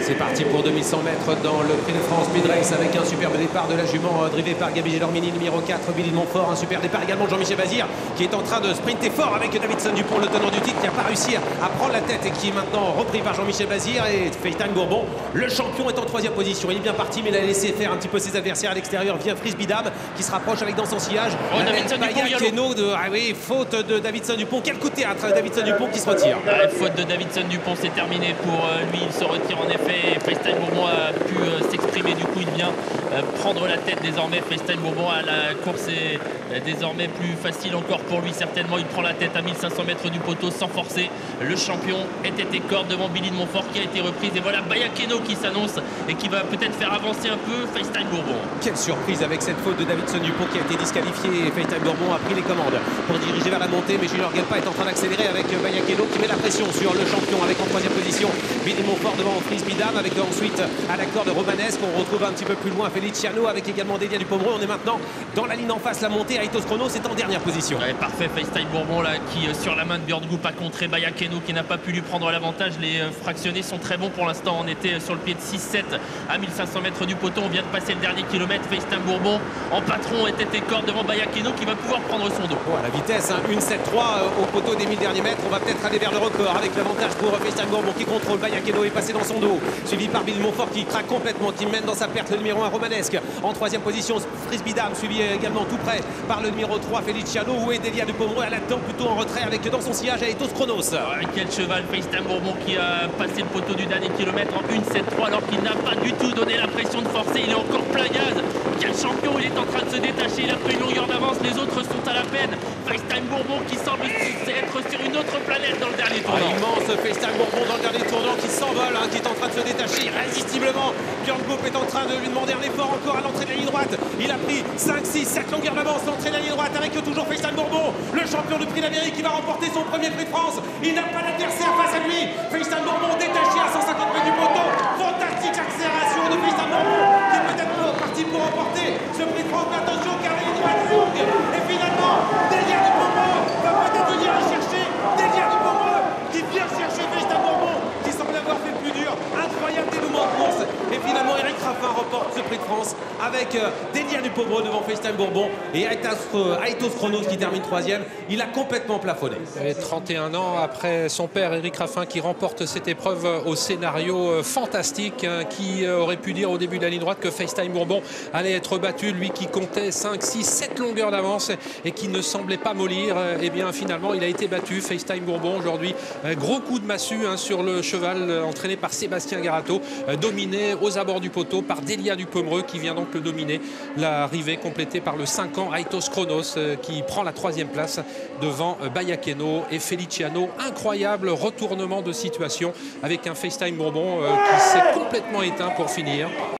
C'est parti pour 2100 mètres dans le Prix de France Speed Race avec un superbe départ de la jument drivé par Gabi Gelormini, numéro 4, Billy de Montfort. Un super départ également de Jean-Michel Bazir qui est en train de sprinter fort avec Davidson Dupont, le tenant du titre, qui n'a pas réussi à prendre la tête et qui est maintenant repris par Jean-Michel Bazir. Et FaceTime Bourbon, le champion, est en troisième position. Il est bien parti, mais il a laissé faire un petit peu ses adversaires à l'extérieur. Vient Frisbee Dame qui se rapproche avec dans son sillage. Faute de Davidson Dupont. Quel coup de théâtre, Davidson Dupont qui se retire. Faute de Davidson Dupont, c'est terminé pour lui. Il se retire en effet. FaceTime Bourbon a pu s'exprimer, du coup il vient prendre la tête désormais. FaceTime Bourbon, à la course est désormais plus facile encore pour lui certainement. Il prend la tête à 1500 mètres du poteau sans forcer. Le champion était corde devant Billy de Montfort qui a été reprise. Et voilà Bayakeno qui s'annonce et qui va peut-être faire avancer un peu FaceTime Bourbon. Quelle surprise avec cette faute de Davidson Dupont qui a été disqualifié. FaceTime Bourbon a pris les commandes pour diriger vers la montée, mais Junior Gelpa est en train d'accélérer avec Bayakeno qui met la pression sur le champion avec en troisième position Billy de Montfort devant Frisbee Dame, avec ensuite à la corde romanesque. On retrouve un petit peu plus loin Feliciano avec également Delia Dupomreux. On est maintenant dans la ligne en face, la montée. Aitos Chronos est en dernière position. Ouais, parfait, FaceTime Bourbon là qui sur la main de Björn Goop a contré Bayakeno qui n'a pas pu lui prendre l'avantage. Les fractionnés sont très bons pour l'instant. On était sur le pied de 6-7 à 1500 mètres du poteau. On vient de passer le dernier kilomètre. FaceTime Bourbon en patron était corde devant Bayakeno qui va pouvoir prendre son dos. Oh, la vitesse, hein, 1,73 au poteau des 1000 derniers mètres. On va peut-être aller vers le record avec l'avantage pour FaceTime Bourbon qui contrôle. Bayakeno est passé dans son dos, suivi par Billy Montfort qui craque complètement, qui mène dans sa perte le numéro 1 romanesque. En troisième position Frisbee Dame, suivi également tout près par le numéro 3 Feliciano. Où est Delia Dupomreux à la temps plutôt en retrait avec dans son sillage Aitos Chronos. Ouais, quel cheval FaceTime Bourbon qui a passé le poteau du dernier kilomètre en 1,73 alors qu'il n'a pas du tout donné l'impression de forcer. Il est encore plein gaz. Quel champion, il est en train de se détacher. Il a pris une longueur d'avance, les autres sont à la peine. FaceTime Bourbon qui semble être sur une autre planète dans le dernier tournant. Immense FaceTime Bourbon dans le dernier tournant qui s'envole, hein, qui est en train de se détacher irrésistiblement. Björn Goop est en train de lui demander un effort encore à l'entrée de la ligne droite. Il a pris 5, 6, 7 longueurs d'avance l'entrée de la ligne droite avec toujours FaceTime Bourbon, le champion du prix d'Amérique qui va remporter son premier prix de France. Il n'a pas d'adversaire face à lui. FaceTime Bourbon détaché à 150 mètres du poteau. Fantastique accélération de FaceTime Bourbon qui est peut-être parti pour remporter ce prix de France. Mais attention car la ligne droite est longue. Et finalement, Delia Dupomreux va peut-être venir le chercher. Delia Dupomreux qui vient chercher FaceTime Bourbon qui semble avoir fait le plus dur. Incroyable dénouement de course. Et finalement, Eric Raffin remporte ce prix de France avec Delia Dupomreux devant FaceTime Bourbon et Aitos Chronos qui termine troisième. Il a complètement plafonné. Et 31 ans après son père Eric Raffin qui remporte cette épreuve au scénario fantastique, hein, qui aurait pu dire au début de la ligne droite que FaceTime Bourbon allait être battu, lui qui comptait 5, 6, 7 longueurs d'avance et qui ne semblait pas mollir. Et bien finalement il a été battu. FaceTime Bourbon aujourd'hui, gros coup de massue, hein, sur le cheval entraîné par Sébastien Garato, dominé aux abords du poteau par Delia Dupomreux qui vient donc le dominer. L'arrivée complétée par le 5 ans Aitos Chronos qui prend la troisième place devant Bayakeno et Feliciano. Incroyable retournement de situation avec un FaceTime Bourbon qui s'est complètement éteint pour finir.